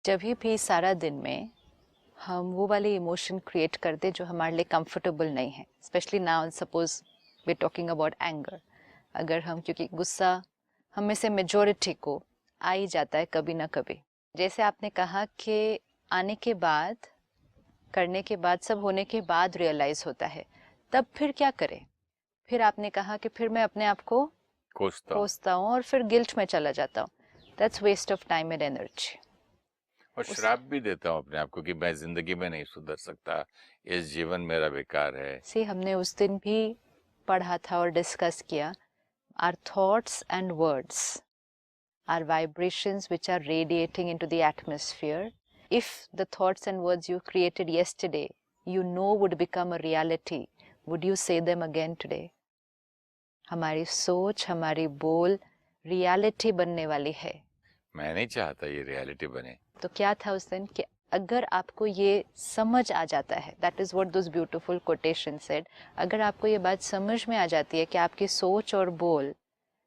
जब भी सारा दिन में हम वो वाले इमोशन क्रिएट करते जो हमारे लिए कंफर्टेबल नहीं है, specially now suppose we talking about anger, अगर हम, क्योंकि गुस्सा हम में से मेजोरिटी को आ ही जाता है कभी ना कभी। जैसे आपने कहा कि आने के बाद, करने के बाद, सब होने के बाद रियलाइज होता है, तब फिर क्या करें? फिर आपने कहा कि फिर मैं अपने आप को कोसता हूँ और फिर गिल्ट में चला जाता हूँ। That's waste of time and energy. और श्राप भी देता हूँ अपने आप को कि मैं जिंदगी में नहीं सुधर सकता, इस जीवन मेरा बेकार है। सी हमने उस दिन भी पढ़ा था और डिस्कस किया, our thoughts and words are vibrations which are radiating into the atmosphere. If the thoughts and words you created yesterday you know would become a reality, would you say them again today? हमारी सोच, हमारी बोल reality बनने वाली है। मैं नहीं चाहता ये रियलिटी बने। तो क्या था उस दिन कि अगर आपको ये समझ आ जाता है, that is what those beautiful quotation said, अगर आपको ये बात समझ में आ जाती है कि आपकी सोच और बोल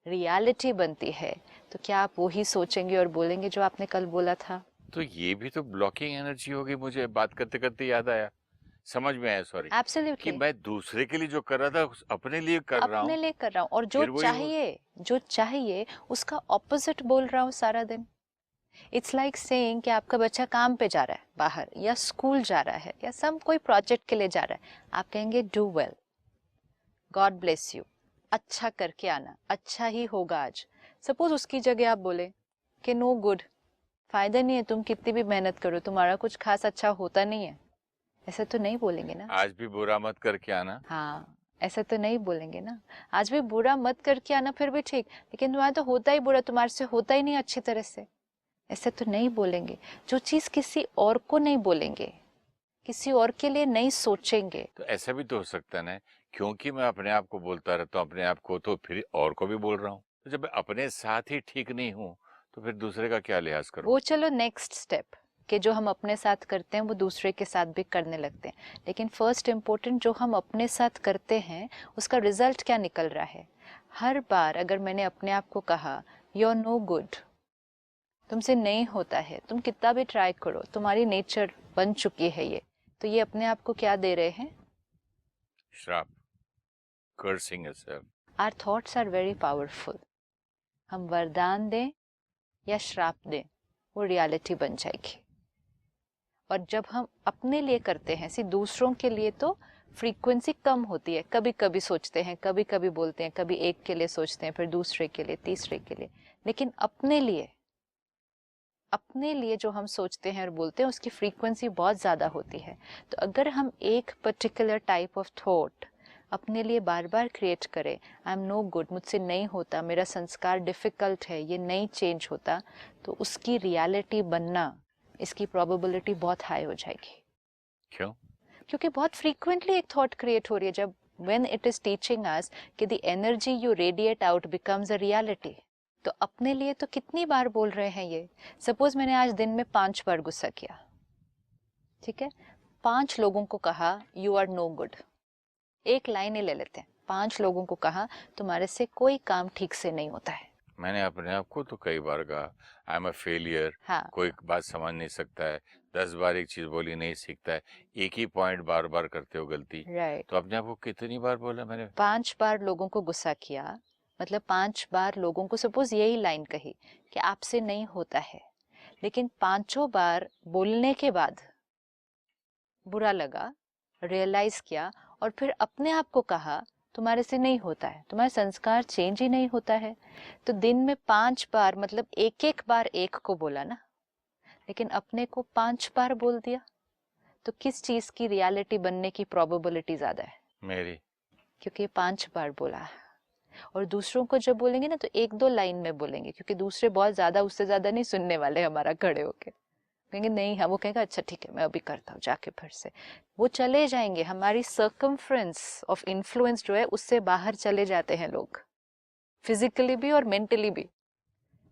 रियलिटी बनती है, तो क्या आप वही सोचेंगे और बोलेंगे जो आपने कल बोला था? तो ये भी तो ब्लॉकिंग एनर्जी होगी। मुझे बात करते करते याद आया, समझ में आया, सॉरी, कि एब्सोल्युटली। मैं दूसरे के लिए जो कर रहा था अपने लिए कर रहा अपने हूँ। लिए कर रहा हूँ और फिर वही हो। जो चाहिए उसका ऑपोजिट बोल रहा हूँ सारा दिन। इट्स लाइक सेइंग कि आपका बच्चा काम पे जा रहा है बाहर, या स्कूल जा रहा है, या सम कोई प्रोजेक्ट के लिए जा रहा है, आप कहेंगे do well, God bless you, अच्छा करके आना, अच्छा ही होगा आज। सपोज उसकी जगह आप बोले कि नो गुड, फायदा नहीं है, तुम कितनी भी मेहनत करो तुम्हारा कुछ खास अच्छा होता नहीं है, ऐसा तो नहीं बोलेंगे ना। आज भी बुरा मत करके आना। हाँ, ऐसा तो नहीं बोलेंगे ना। आज भी बुरा मत करके आना, फिर भी ठीक, लेकिन तुम्हारा तो होता ही बुरा, तुम्हारे से होता ही नहीं अच्छी तरह से, ऐसे तो नहीं बोलेंगे। जो चीज किसी और को नहीं बोलेंगे, किसी और के लिए नहीं सोचेंगे। तो ऐसा भी तो हो सकता है ना, क्योंकि मैं अपने आप को बोलता रहता हूँ अपने आप को, तो फिर और को भी बोल रहा हूँ। तो जब मैं अपने साथ ही ठीक नहीं हूँ तो फिर दूसरे का क्या लिहाज करूँ? वो चलो नेक्स्ट स्टेप, कि जो हम अपने साथ करते हैं वो दूसरे के साथ भी करने लगते हैं, लेकिन फर्स्ट इम्पोर्टेंट जो हम अपने साथ करते हैं उसका रिजल्ट क्या निकल रहा है। हर बार अगर मैंने अपने आप को कहा यू आर नो गुड, तुमसे नहीं होता है, तुम कितना भी ट्राई करो, तुम्हारी नेचर बन चुकी है ये, तो ये अपने आप को क्या दे रहे हैं? श्राप, cursing yourself. Our thoughts are very powerful. हम वरदान दें या श्राप दें, वो रियलिटी बन जाएगी। और जब हम अपने लिए करते हैं, सी दूसरों के लिए तो फ्रीक्वेंसी कम होती है, कभी कभी सोचते हैं, कभी कभी बोलते हैं, कभी एक के लिए सोचते हैं, फिर दूसरे के लिए, तीसरे के लिए, लेकिन अपने लिए जो हम सोचते हैं और बोलते हैं उसकी फ्रीक्वेंसी बहुत ज़्यादा होती है। तो अगर हम एक पर्टिकुलर टाइप ऑफ थॉट अपने लिए बार बार क्रिएट करें, आई एम नो गुड, मुझसे नहीं होता, मेरा संस्कार डिफ़िकल्ट है, ये नहीं चेंज होता, तो उसकी रियलिटी बनना, इसकी प्रोबेबिलिटी बहुत हाई हो जाएगी। क्यों? क्योंकि बहुत फ्रीक्वेंटली एक थॉट क्रिएट हो रही है, जब when it is teaching us कि the energy you radiate out becomes a reality. तो अपने लिए तो कितनी बार बोल रहे हैं ये। सपोज मैंने आज दिन में 5 बार गुस्सा किया, ठीक है, 5 लोगों को कहा यू आर नो गुड, एक लाइन ही ले लेते हैं, 5 लोगों को कहा तुम्हारे से कोई काम ठीक से नहीं होता है। मैंने अपने आप को तो कई बार कहा आई एम अ फेलियर, हाँ, कोई बात समझ नहीं सकता है, 10 बार एक चीज बोली नहीं सीखता है, एक ही पॉइंट बार बार करते हो गलती। राइट। तो अपने आप को कितनी बार बोला मैंने? 5 बार लोगों को गुस्सा किया, मतलब 5 बार लोगों को सपोज यही लाइन कही कि आपसे नहीं होता है, लेकिन 5 बार बोलने के बाद बुरा लगा, रियलाइज किया, और फिर अपने आप को कहा तुम्हारे से नहीं होता है, तुम्हारा संस्कार चेंज ही नहीं होता है। तो दिन में 5 बार, मतलब एक एक बार एक को बोला ना, लेकिन अपने को 5 बार बोल दिया, तो किस चीज की रियलिटी बनने की प्रोबेबिलिटी ज्यादा है? मेरी। क्योंकि 5 बार बोला है। और दूसरों को जब बोलेंगे ना तो 1-2 लाइन में बोलेंगे, क्योंकि दूसरे बहुत ज्यादा, उससे ज्यादा नहीं सुनने वाले हमारा खड़े होके, कहेंगे नहीं, हाँ, वो कहेगा अच्छा ठीक है मैं अभी करता हूँ जाके, फिर से वो चले जाएंगे। हमारी सर्कमफ्रेंस ऑफ इन्फ्लुएंस जो है उससे बाहर चले जाते हैं लोग, फिजिकली भी और मेंटली भी।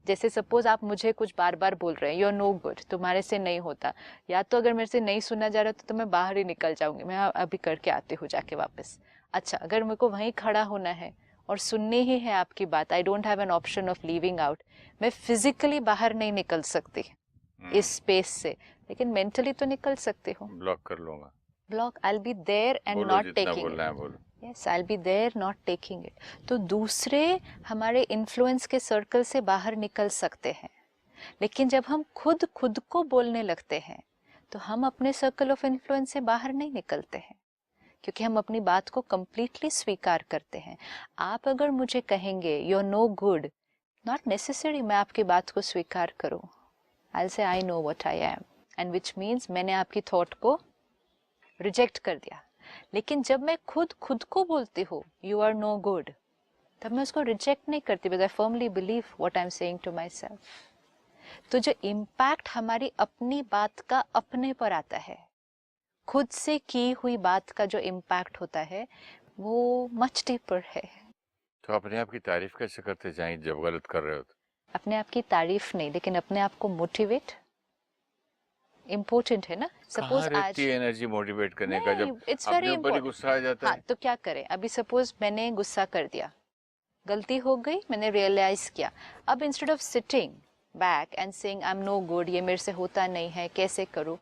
जैसे सपोज आप मुझे कुछ बार बार बोल रहे हैं यू आर नो गुड, तुम्हारे से नहीं होता, या तो अगर मेरे से नहीं सुना जा रहा तो मैं बाहर ही निकल जाऊंगी, मैं अभी करके आती हूँ जाके वापस। अच्छा, अगर मेरे को वहीं खड़ा होना है और सुननी ही है आपकी बात, I don't have an option of leaving out, मैं फिजिकली बाहर नहीं निकल सकती, इस स्पेस से, लेकिन मेंटली तो निकल सकते हो। ब्लॉक कर लूंगा। Block, I will be there and बोलो नॉट जितना टेकिंग बोलना है इट। बोलो। Yes, I will be there not taking it. तो दूसरे हमारे इन्फ्लुएंस के सर्कल से बाहर निकल सकते हैं, लेकिन जब हम खुद खुद को बोलने लगते हैं तो हम अपने सर्कल ऑफ इन्फ्लुएंस से बाहर नहीं निकलते हैं, क्योंकि हम अपनी बात को कंप्लीटली स्वीकार करते हैं। आप अगर मुझे कहेंगे you are no good, not necessary मैं आपकी बात को स्वीकार करूं। I say I know what I am, and which means मैंने आपकी थॉट को रिजेक्ट कर दिया। लेकिन जब मैं खुद खुद को बोलती हूँ यू आर नो गुड, तब मैं उसको रिजेक्ट नहीं करती, because I firmly believe what I am saying to myself. तो जो इम्पैक्ट हमारी अपनी बात का अपने पर आता है, खुद से की हुई बात का जो इम्पैक्ट होता है, वो मच डीपर है। तो अपने आप की तारीफ कैसे करते जाएं जब गलत कर रहे हो तो? अपने आप की तारीफ नहीं, लेकिन अपने आप को मोटिवेट इम्पोर्टेंट है ना। कहाँ सपोज आज रहती है एनर्जी मोटिवेट करने का नहीं, जब इट्स वेरी अपने ऊपर ही इम्पोर्टेंट। गुस्सा आ जाता हाँ, है? तो क्या करें, अभी सपोज मैंने गुस्सा कर दिया, गलती हो गई, मैंने रियलाइज किया। अब instead of sitting back and saying I am no good, ये मेरे से होता नहीं है, कैसे करूँ,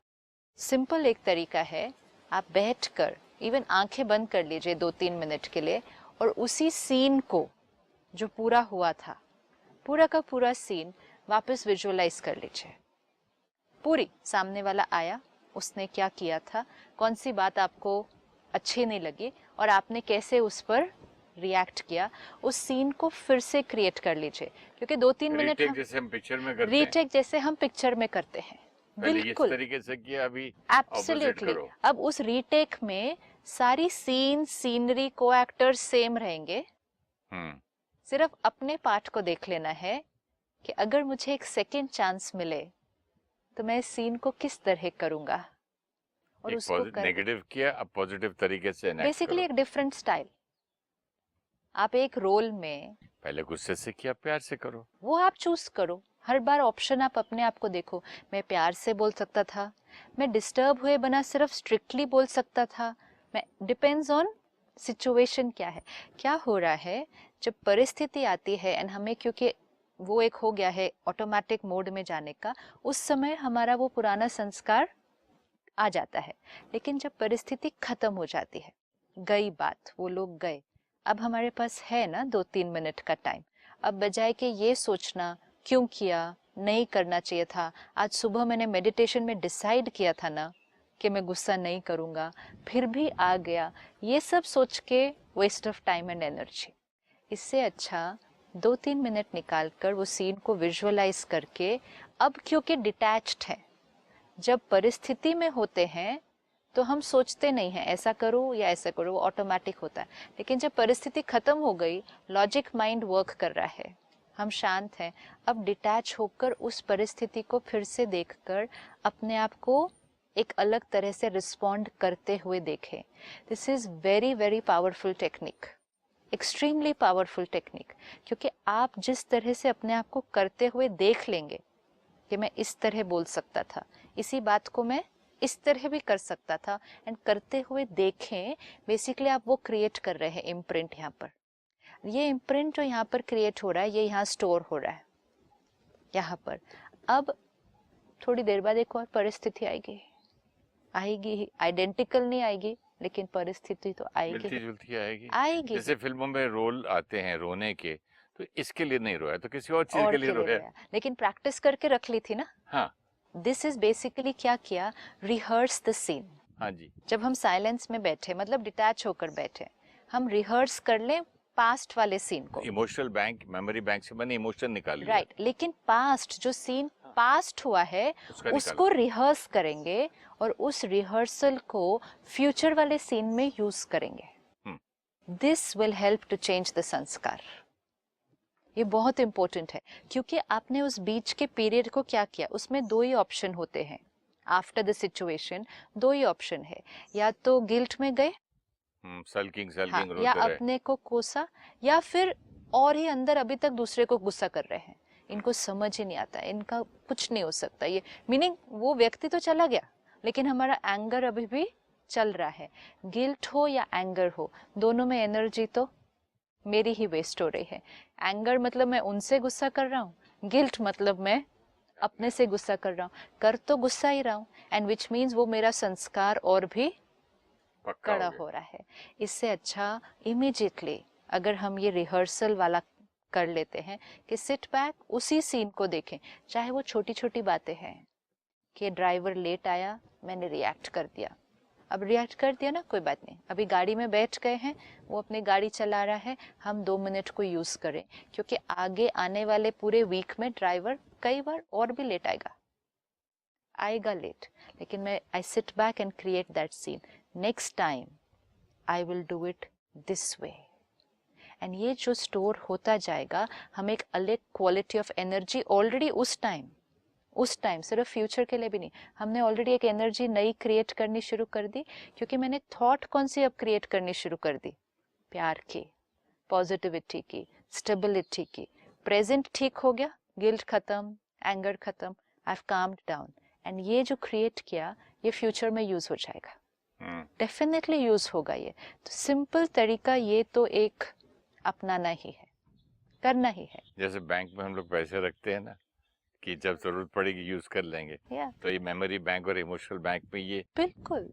सिंपल एक तरीका है, आप बैठकर इवन आंखें बंद कर लीजिए 2-3 मिनट के लिए, और उसी सीन को जो पूरा हुआ था, पूरा का पूरा सीन वापस विजुअलाइज कर लीजिए। पूरी सामने वाला आया, उसने क्या किया था, कौन सी बात आपको अच्छी नहीं लगी और आपने कैसे उस पर रिएक्ट किया, उस सीन को फिर से क्रिएट कर लीजिए। क्योंकि 2-3 मिनट रीटेक जैसे हम पिक्चर में करते हैं। रीटेक जैसे हम पिक्चर में करते हैं, पहले इस बिल्कुल तरीके से किया, अभी ऑपोजिट एब्सोल्युटली। करो। अब उस रीटेक में सारी सीन, सीनरी, को एक्टर्स सेम रहेंगे, सिर्फ अपने पार्ट को देख लेना है कि अगर मुझे एक सेकेंड चांस मिले तो मैं इस सीन को किस तरह करूंगा, और उसको कर नेगेटिव किया, अब पॉजिटिव तरीके से enact बेसिकली करो। एक डिफरेंट स्टाइल। आप एक रोल में पहले गुस्से से किया, प्यार से करो। वो आप चूज करो, हर बार ऑप्शन आप अपने आप को देखो। मैं प्यार से बोल सकता था, मैं डिस्टर्ब हुए बना सिर्फ स्ट्रिक्टली बोल सकता था, मैं डिपेंड्स ऑन सिचुएशन क्या है, क्या हो रहा है। जब परिस्थिति आती है एंड हमें, क्योंकि वो एक हो गया है ऑटोमेटिक मोड में जाने का, उस समय हमारा वो पुराना संस्कार आ जाता है। लेकिन जब परिस्थिति खत्म हो जाती है, गई बात, वो लोग गए, अब हमारे पास है ना 2-3 मिनट का टाइम। अब बजाय कि ये सोचना क्यों किया, नहीं करना चाहिए था, आज सुबह मैंने मेडिटेशन में डिसाइड किया था ना कि मैं गुस्सा नहीं करूँगा, फिर भी आ गया, ये सब सोच के waste of time and energy. इससे अच्छा 2-3 मिनट निकाल कर वो सीन को विजुअलाइज करके, अब क्योंकि डिटैच्ड है, जब परिस्थिति में होते हैं तो हम सोचते नहीं हैं ऐसा करो या ऐसा करो, वो ऑटोमेटिक होता है। लेकिन जब परिस्थिति खत्म हो गई, लॉजिक माइंड वर्क कर रहा है, हम शांत हैं, अब डिटैच होकर उस परिस्थिति को फिर से देखकर अपने आप को एक अलग तरह से रिस्पॉन्ड करते हुए देखें। This is very very powerful technique, extremely powerful technique. क्योंकि आप जिस तरह से अपने आप को करते हुए देख लेंगे कि मैं इस तरह बोल सकता था, इसी बात को मैं इस तरह भी कर सकता था, एंड करते हुए देखें, बेसिकली आप वो क्रिएट कर रहे हैं इम्प्रिंट। यहाँ पर ये इम्प्रिंट जो यहाँ पर क्रिएट हो रहा है, ये यहाँ स्टोर हो रहा है यहाँ पर। अब थोड़ी देर बाद एक और परिस्थिति आएगी, आएगी, आइडेंटिकल नहीं आएगी, लेकिन परिस्थिति तो आएगी, मिलती जुलती आएगी। आएगी। जैसे फिल्मों में रोल आते हैं रोने के, तो इसके लिए नहीं रोया तो किसी और चीज के लिए रोया, लेकिन प्रैक्टिस करके रख ली थी ना। हाँ, दिस इज बेसिकली क्या किया, रिहर्स द सीन। हाँ जी। जब हम साइलेंस में बैठे, मतलब डिटैच होकर बैठे, हम रिहर्स कर लें पास्ट वाले सीन को। इमोशनल बैंक, मेमोरी बैंक से मैंने इमोशन निकाल लिया। राइट, लेकिन पास्ट जो सीन पास्ट हुआ है उसको रिहर्स करेंगे, और उस रिहर्सल को फ्यूचर वाले सीन में यूज करेंगे। This will help to change the sanskar. ये बहुत इंपॉर्टेंट है, क्योंकि आपने उस बीच के पीरियड को क्या किया, उसमें 2 ही ऑप्शन होते हैं after the situation. 2 he option है, या तो गिल्ट में गए, सल्किंग हाँ, रोते या रहे, अपने को कोसा, या फिर और ही अंदर अभी तक दूसरे को गुस्सा कर रहे हैं। इनको समझ ही नहीं आता, इनका कुछ नहीं हो सकता, ये मीनिंग वो व्यक्ति तो चला गया, लेकिन हमारा एंगर अभी भी चल रहा है। गिल्ट हो या एंगर हो, दोनों में एनर्जी तो मेरी ही वेस्ट हो रही है। एंगर मतलब मैं उनसे गुस्सा कर रहा हूँ, गिल्ट मतलब मैं अपने से गुस्सा कर रहा हूँ, कर तो गुस्सा ही रहा हूँ, एंड विच मीन्स वो मेरा संस्कार और भी पक्का कड़ा हो गया। हो रहा है। इससे अच्छा इमीडिएटली अगर हम ये रिहर्सल वाला कर लेते हैं कि सिट बैक, उसी सीन को देखें, चाहे वो छोटी छोटी बातें हैं कि ड्राइवर लेट आया, मैंने रिएक्ट कर दिया, अब रिएक्ट कर दिया ना, कोई बात नहीं, अभी गाड़ी में बैठ गए हैं, वो अपनी गाड़ी चला रहा है, हम 2 मिनट को यूज करें, क्योंकि आगे आने वाले पूरे वीक में ड्राइवर कई बार और भी लेट आएगा लेट, लेकिन मैं I sit back and create that scene, next time I will do it this way, and ये जो स्टोर होता जाएगा, हम एक अलग क्वालिटी ऑफ एनर्जी ऑलरेडी उस टाइम सिर्फ फ्यूचर के लिए भी नहीं, हमने ऑलरेडी एक एनर्जी नई क्रिएट करनी शुरू कर दी, क्योंकि मैंने थॉट कौन सी अब क्रिएट करनी शुरू कर दी, प्यार की, पॉजिटिविटी की, स्टेबिलिटी की। प्रेजेंट ठीक हो गया, गिल्ट खत्म, एंगर खत्म, I have calmed down, and ये जो क्रिएट किया ये फ्यूचर में यूज हो जाएगा, डेफिनेटली यूज होगा ये। तो सिंपल तरीका ये तो एक अपनाना ही है, करना ही है। जैसे बैंक में हम लोग पैसे रखते हैं ना, कि जब जरूरत पड़ेगी यूज कर लेंगे, तो ये मेमोरी बैंक और इमोशनल बैंक में ये बिल्कुल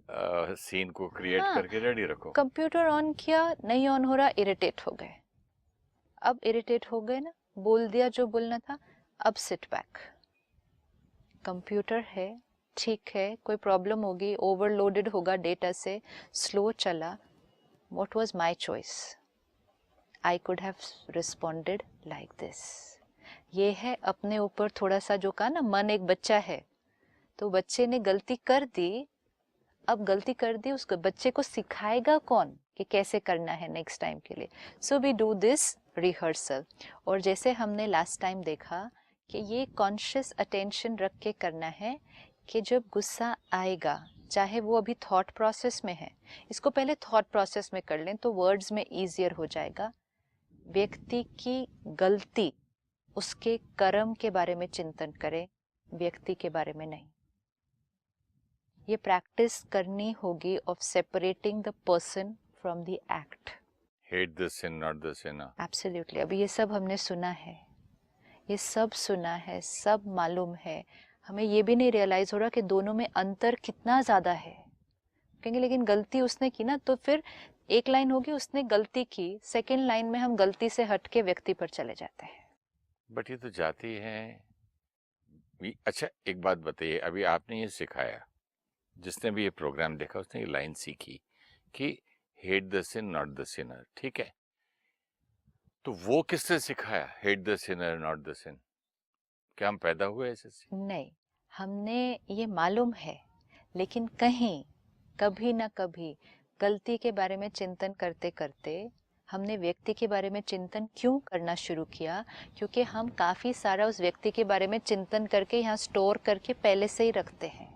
सीन को क्रिएट हाँ, करके रेडी रखो। कंप्यूटर ऑन किया, नहीं ऑन हो रहा, इरिटेट हो गए, अब इरिटेट हो गए ना, बोल दिया जो बोलना था, अब सिट बैक, कंप्यूटर है, ठीक है, कोई प्रॉब्लम होगी, ओवरलोडेड होगा डेटा से, स्लो चला, what was my choice, I could have responded like this. ये है अपने ऊपर थोड़ा सा, जो कहा ना, मन एक बच्चा है, तो बच्चे ने गलती कर दी, अब गलती कर दी, उसको बच्चे को सिखाएगा कौन कि कैसे करना है नेक्स्ट टाइम के लिए। So we do this rehearsal, और जैसे हमने लास्ट टाइम देखा कि ये कॉन्शियस अटेंशन रख के करना है कि जब गुस्सा आएगा, चाहे वो अभी थॉट प्रोसेस में है, इसको पहले थॉट प्रोसेस में कर लें तो वर्ड्स में ईजियर हो जाएगा। व्यक्ति की गलती, उसके कर्म के बारे में चिंतन करें, व्यक्ति के बारे में नहीं। ये प्रैक्टिस करनी होगी of separating the person from the act. Hate the sin not the sinner. Absolutely. अभी ये सब हमने सुना है, ये सब सुना है, सब मालूम है, हमें ये भी नहीं रियलाइज हो रहा कि दोनों में अंतर कितना ज्यादा है। कहेंगे लेकिन गलती उसने की ना, तो फिर एक लाइन होगी उसने गलती की, सेकेंड लाइन में हम गलती से हट के व्यक्ति पर चले जाते हैं। बट ये तो जाती है। अच्छा एक बात बताइए, अभी आपने ये सिखाया, जिसने भी ये प्रोग्राम देखा उसने ये लाइन सीखी कि hate the sin not the sinner, ठीक है, तो वो किससे सिखाया hate the sinner not the sin? क्या हम पैदा हुए ऐसे से? नहीं, हमने ये मालूम है, लेकिन कहीं कभी ना कभी गलती के बारे में चिंतन करते करते हमने व्यक्ति के बारे में चिंतन क्यों करना शुरू किया? क्योंकि हम काफी सारा उस व्यक्ति के बारे में चिंतन करके यहाँ स्टोर करके पहले से ही रखते हैं।